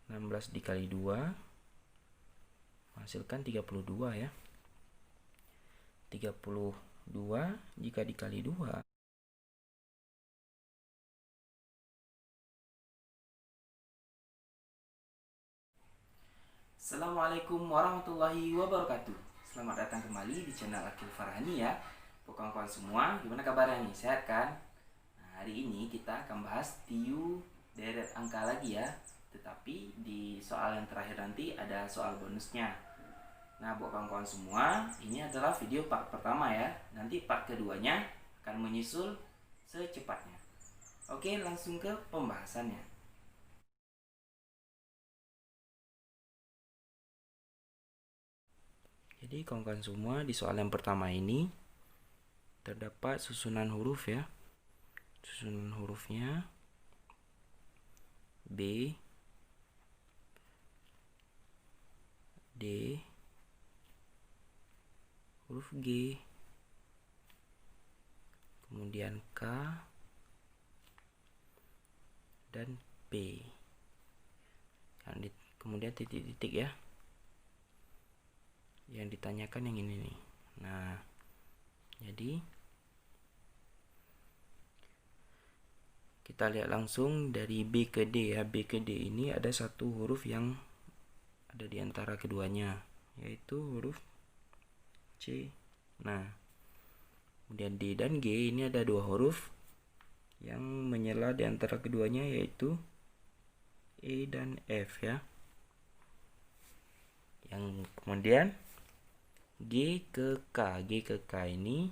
16 dikali 2 menghasilkan 32 ya. 32 jika dikali 2 Assalamualaikum warahmatullahi wabarakatuh. Selamat datang kembali di channel Akil Farhani ya. Kawan-kawan semua, gimana kabarnya nih? Sehat kan? Nah, hari ini kita akan bahas TIU deret angka lagi ya. Tetapi di soal yang terakhir nanti ada soal bonusnya. Nah, buat kawan-kawan semua, ini adalah video part pertama ya. Nanti part keduanya akan menyusul secepatnya. Oke, langsung ke pembahasannya. Jadi kawan-kawan semua, di soal yang pertama ini terdapat susunan huruf ya. Susunan hurufnya B, D, huruf G, kemudian K, dan P. Kemudian titik-titik ya. Yang ditanyakan yang ini nih. Nah, jadi kita lihat langsung dari B ke D ya. B ke D ini ada satu huruf yang ada di antara keduanya, yaitu huruf C. Nah, kemudian D dan G ini ada dua huruf yang menyela di antara keduanya, yaitu E dan F ya. Yang kemudian G ke K. G ke K ini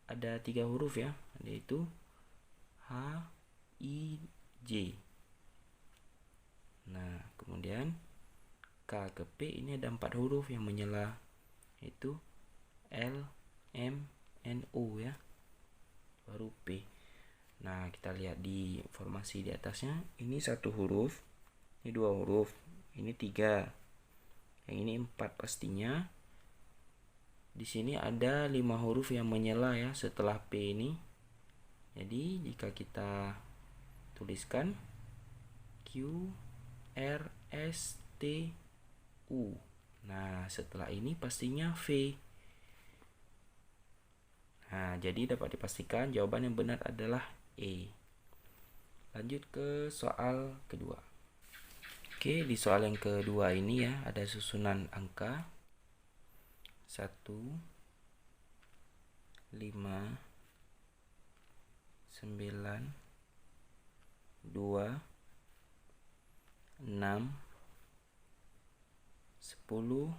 ada tiga huruf ya, yaitu H, I, J. Nah, kemudian K ke P ini ada empat huruf yang menyela, yaitu L, M, N, O ya, baru P. Nah, kita lihat di formasi di atasnya, ini satu huruf, ini dua huruf, ini tiga, yang ini empat pastinya. Di sini ada 5 huruf yang menyela ya setelah P ini. Jadi jika kita tuliskan Q, R, S, T, U. Nah, setelah ini pastinya V. Nah, jadi dapat dipastikan jawaban yang benar adalah E. Lanjut ke soal kedua. Oke, di soal yang kedua ini ya, ada susunan angka 1, 5, 9, 2, 6, 10,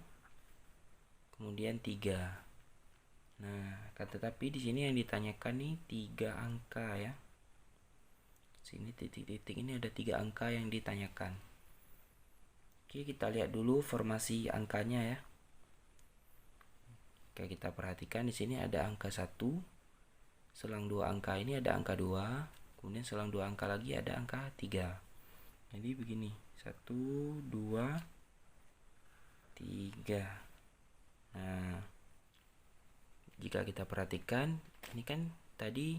kemudian 3. Nah, tetapi di sini yang ditanyakan nih 3 angka ya. Sini titik-titik ini ada 3 angka yang ditanyakan. Oke, kita lihat dulu formasi angkanya ya. Oke, kita perhatikan di sini ada angka 1. Selang 2 angka ini ada angka 2. Kemudian selang 2 angka lagi ada angka 3. Jadi begini, 1, 2, 3. Nah, jika kita perhatikan, ini kan tadi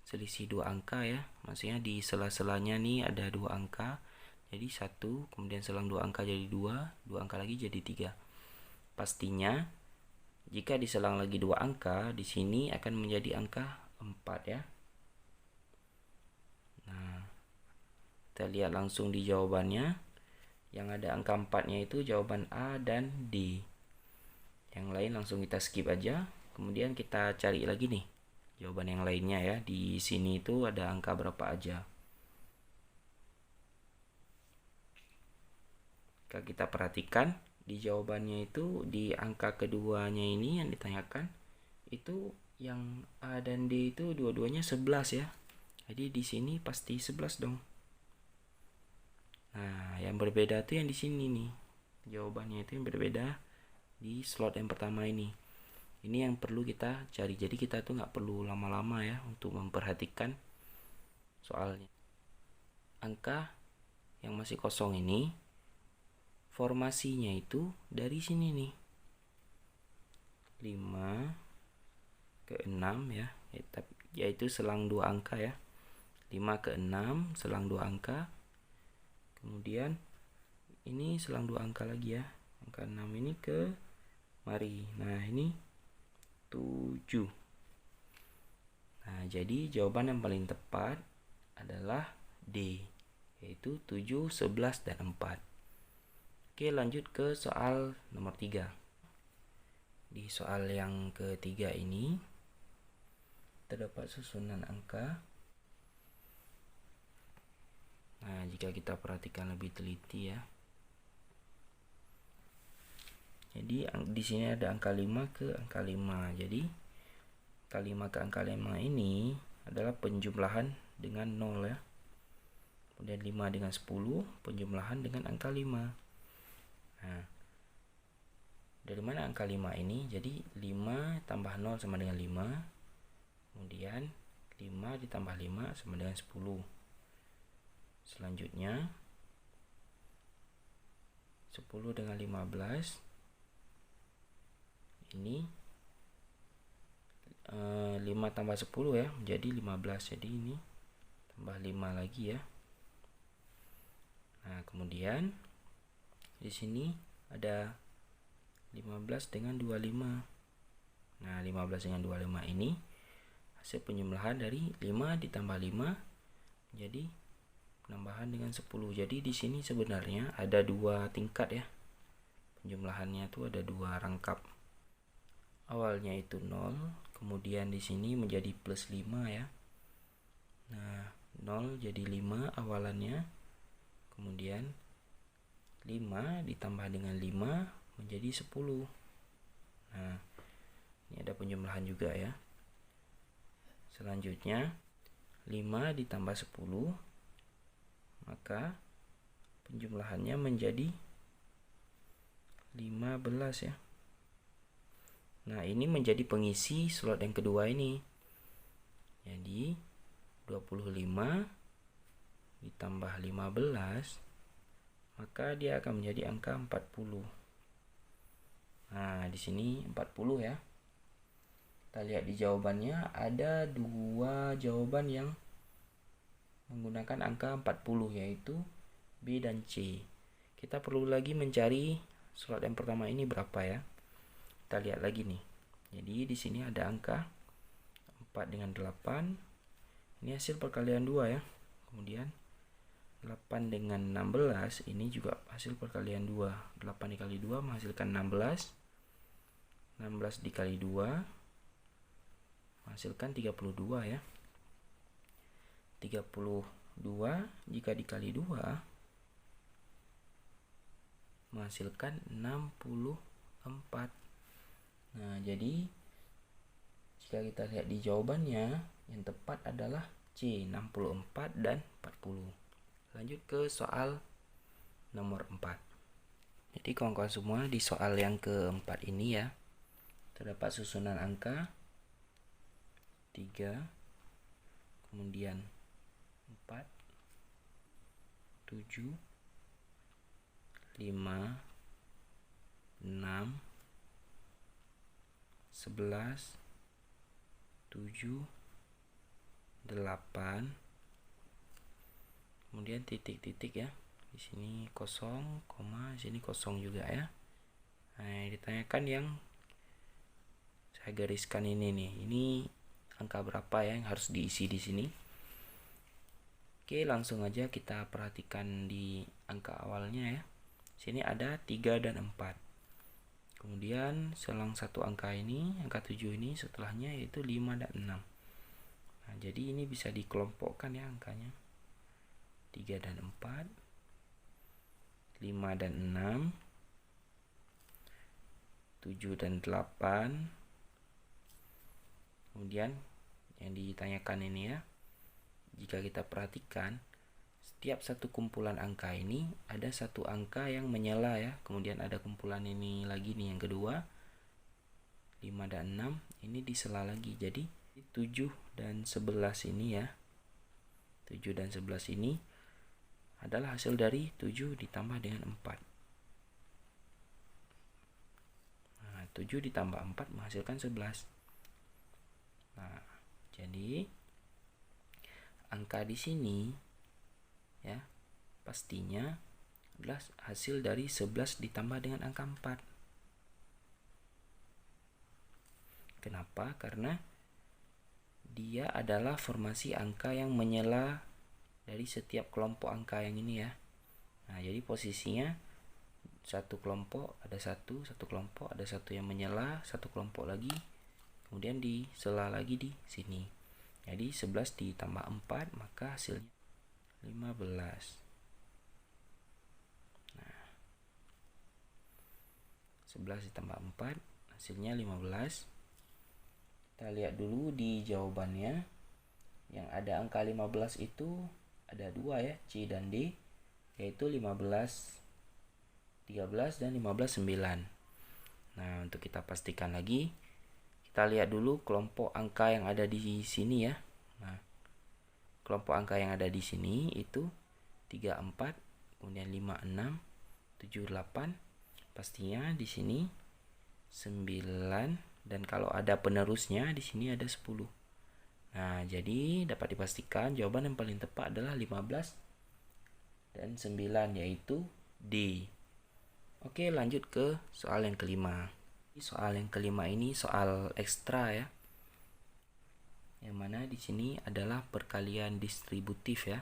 selisih 2 angka ya. Maksudnya di sela-selanya nih ada 2 angka. Jadi 1, kemudian selang 2 angka jadi 2, 2 angka lagi jadi 3. Pastinya jika diselang lagi 2 angka, di sini akan menjadi angka 4 ya. Nah, kita lihat langsung di jawabannya. Yang ada angka 4-nya itu jawaban A dan D. Yang lain langsung kita skip aja. Kemudian kita cari lagi nih jawaban yang lainnya ya. Di sini itu ada angka berapa aja. Jika kita perhatikan di jawabannya itu di angka keduanya ini yang ditanyakan itu yang A dan D itu dua-duanya 11 ya. Jadi di sini pasti 11 dong. Nah, yang berbeda tuh yang di sini nih. Jawabannya itu yang berbeda di slot yang pertama ini. Ini yang perlu kita cari. Jadi kita tuh nggak perlu lama-lama ya untuk memperhatikan soalnya. Angka yang masih kosong ini formasinya itu dari sini nih, 5 ke 6 ya, yaitu selang 2 angka ya. 5 ke 6 selang 2 angka, Kemudian ini selang 2 angka lagi ya. Angka 6 ini ke mari. Nah, ini 7. Nah, jadi jawaban yang paling tepat adalah D, yaitu 7, 11, dan 4. Oke, lanjut ke soal nomor 3. Di soal yang ketiga ini terdapat susunan angka. Nah, jika kita perhatikan lebih teliti ya. Jadi di sini ada angka 5 ke angka 5. Jadi angka 5 ke angka 5 ini adalah penjumlahan dengan 0 ya. Kemudian 5 dengan 10 penjumlahan dengan angka 5. Nah, dari mana angka 5 ini? Jadi 5 tambah 0 sama dengan 5. Kemudian 5 ditambah 5 sama dengan 10. Selanjutnya 10 dengan 15 ini 5 tambah 10 ya, menjadi 15. Jadi ini tambah 5 lagi ya. Nah, kemudian di sini ada 15 dengan 25. Nah, 15 dengan 25 ini hasil penjumlahan dari 5 ditambah 5 menjadi penambahan dengan 10. Jadi di sini sebenarnya ada 2 tingkat ya. Penjumlahannya itu ada 2 rangkap. Awalnya itu 0, kemudian di sini menjadi plus 5 ya. Nah, 0 jadi 5 awalannya. Kemudian 5 ditambah dengan 5 menjadi 10. Nah, ini ada penjumlahan juga ya. Selanjutnya 5 ditambah 10, maka penjumlahannya menjadi 15 ya. Nah, ini menjadi pengisi slot yang kedua ini. Jadi 25 ditambah 15, maka dia akan menjadi angka 40. Nah, di sini 40 ya. Kita lihat di jawabannya ada 2 jawaban yang menggunakan angka 40, yaitu B dan C. Kita perlu lagi mencari slot yang pertama ini berapa ya. Kita lihat lagi nih. Jadi di sini ada angka 4 dengan 8. Ini hasil perkalian 2 ya. Kemudian 8 dengan 16 ini juga hasil perkalian 2. 8 dikali 2 menghasilkan 16. 16 dikali 2 menghasilkan 32 ya. 32 jika dikali 2 menghasilkan 64. Nah, jadi jika kita lihat di jawabannya, yang tepat adalah C, 64 dan 40. Lanjut ke soal nomor 4. Jadi kawan-kawan semua, di soal yang keempat ini ya, terdapat susunan angka 3, kemudian 4, 7, 5, 6, 11, 7, 8, kemudian titik-titik ya. Di sini kosong, koma, di sini kosong juga ya. Nah, ditanyakan yang saya gariskan ini nih. Ini angka berapa ya yang harus diisi di sini? Oke, langsung aja kita perhatikan di angka awalnya ya. Sini ada 3 dan 4. Kemudian selang satu angka ini, angka 7 ini setelahnya yaitu 5 dan 6. Nah, jadi ini bisa dikelompokkan ya angkanya. 3 dan 4, 5 dan 6, 7 dan 8. Kemudian yang ditanyakan ini ya, jika kita perhatikan setiap satu kumpulan angka ini ada satu angka yang menyela ya. Kemudian ada kumpulan ini lagi nih yang kedua, 5 dan 6 ini disela lagi. Jadi 7 dan 11 ini ya, 7 dan 11 ini adalah hasil dari 7 ditambah dengan 4. Nah, 7 ditambah 4 menghasilkan 11. Nah, jadi angka di sini ya, pastinya adalah hasil dari 11 ditambah dengan angka 4. Kenapa? Karena dia adalah formasi angka yang menyela dari setiap kelompok angka yang ini ya. Nah, jadi posisinya satu kelompok ada satu kelompok ada satu yang menyela, satu kelompok lagi, kemudian disela lagi di sini. Jadi 11 ditambah 4 maka hasilnya 15. Nah, 11 ditambah 4 hasilnya 15. Kita lihat dulu di jawabannya. Yang ada angka 15 itu ada 2 ya, C dan D, yaitu 15 13 dan 15 9. Nah, untuk kita pastikan lagi, kita lihat dulu kelompok angka yang ada di sini ya. Nah, kelompok angka yang ada di sini itu 3 4, kemudian 5 6, 7 8. Pastinya di sini 9. Dan kalau ada penerusnya di sini ada 10. Nah, jadi dapat dipastikan jawaban yang paling tepat adalah 15 dan 9, yaitu D. Oke, lanjut ke soal yang kelima. Soal yang kelima ini soal ekstra ya. Yang mana di sini adalah perkalian distributif ya.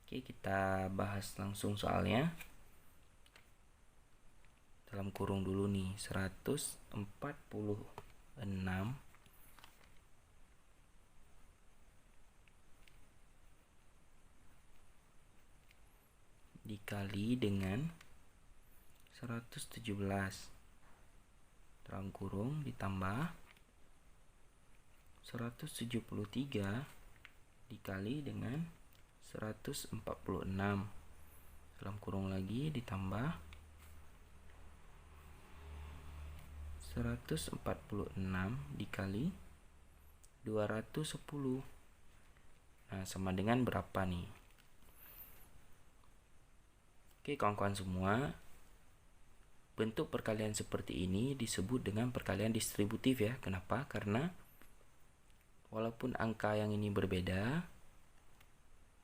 Oke, kita bahas langsung soalnya. Dalam kurung dulu nih, 146 dikali dengan 117 dalam kurung ditambah 173 dikali dengan 146 dalam kurung lagi ditambah 146 dikali 210. Nah, sama dengan berapa nih? Oke, kawan-kawan semua, bentuk perkalian seperti ini disebut dengan perkalian distributif ya. Kenapa? Karena walaupun angka yang ini berbeda,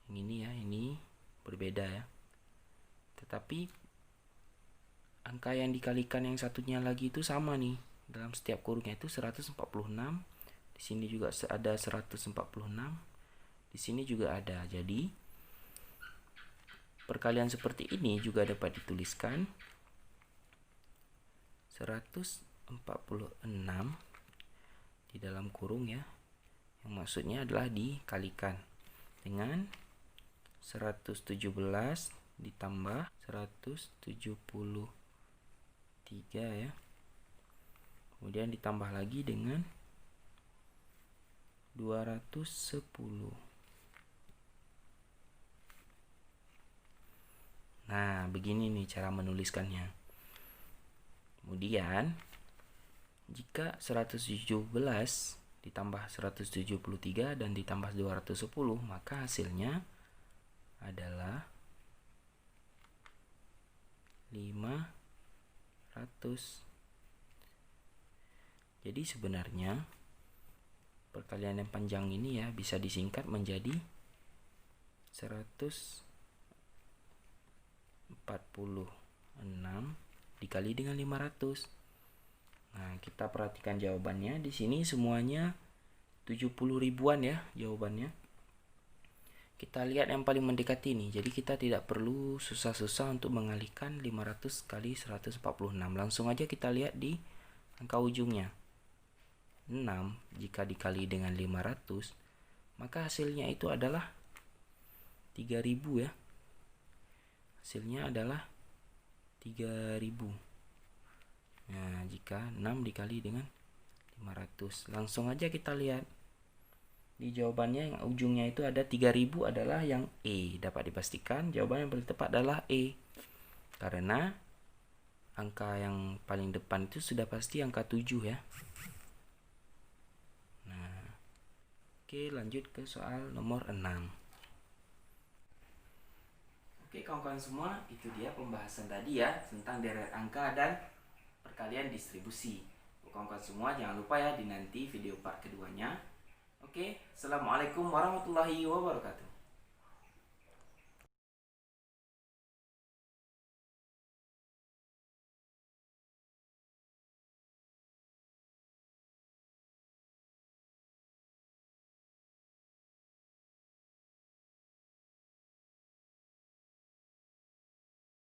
yang ini ya, ini berbeda ya, tetapi angka yang dikalikan yang satunya lagi itu sama nih. Dalam setiap kurungnya itu 146. Di sini juga ada 146. Di sini juga ada. Jadi perkalian seperti ini juga dapat dituliskan 146 di dalam kurung ya. Yang maksudnya adalah dikalikan dengan 117 ditambah 173 ya. Kemudian ditambah lagi dengan 210. Nah, begini nih cara menuliskannya. Kemudian jika 117 ditambah 173 dan ditambah 210, maka hasilnya adalah 500. Jadi sebenarnya perkalian yang panjang ini ya bisa disingkat menjadi 146 dikali dengan 500. Nah, kita perhatikan jawabannya. Di sini semuanya 70 ribuan ya jawabannya. Kita lihat yang paling mendekati ini. Jadi kita tidak perlu susah-susah untuk mengalihkan 500 kali 146. Langsung aja kita lihat di angka ujungnya. 6 jika dikali dengan 500, maka hasilnya itu adalah 3000 ya. Hasilnya adalah 3000. Nah, jika 6 dikali dengan 500, langsung aja kita lihat di jawabannya yang ujungnya itu ada 3000 adalah yang E. Dapat dipastikan jawaban yang paling tepat adalah E. Karena angka yang paling depan itu sudah pasti angka 7 ya. Nah, oke, lanjut ke soal nomor 6. Oke, kawan-kawan semua, itu dia pembahasan tadi ya tentang deret angka dan perkalian distribusi. Kawan-kawan semua jangan lupa ya dinanti video part keduanya. Oke, assalamualaikum warahmatullahi wabarakatuh.